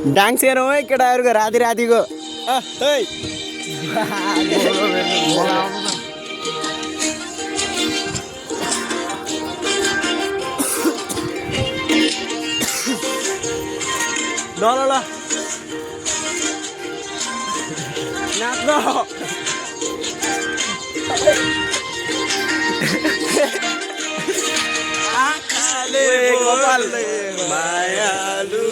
dance हेरौँ है केटाहरूको राति रातिको ल ल ल नाच्नु आँखाले बोले मायालु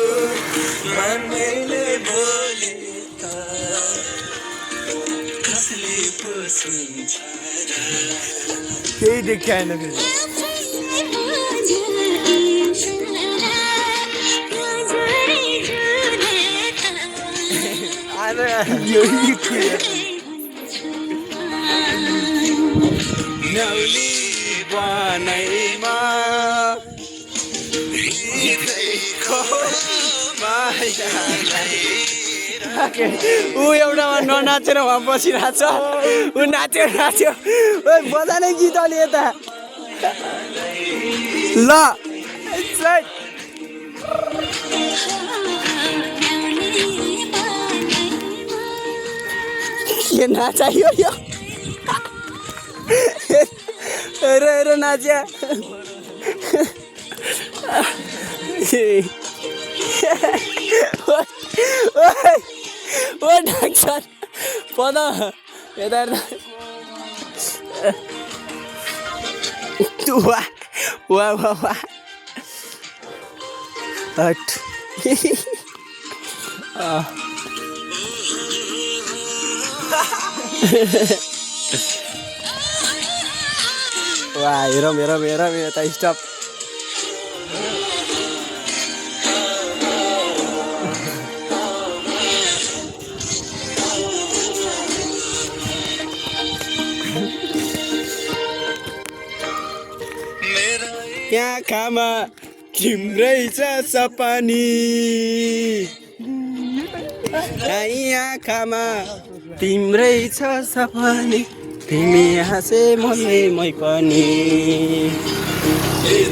मनैले बोले कसले पो सुन्छ केही देखाएन फेरि नौली बनैमा ऊ एउटामा ननाचेर उहाँ बसिरहेको छ ऊ नाच्यो नाच्यो बजाने गीत अलि यता ल के नाचायो यो हेर हेर नाच्या ओ डाक्टर पद यता वाह वाह वाह वाह हट वाह हेरौँ हेरौँ हेरौँ यता स्टप यहाँ खामा तिम्रै छ सपनी यहाँ खामा तिम्रै छ सपनी तिमी हाँसे मै पनि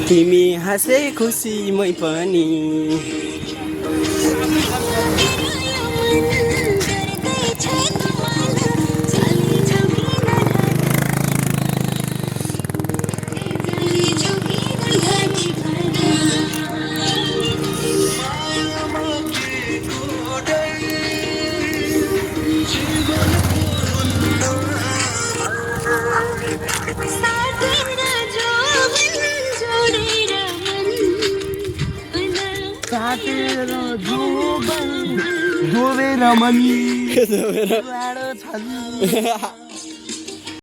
तिमी हाँसे खुसी मै पनि जोबेर मनी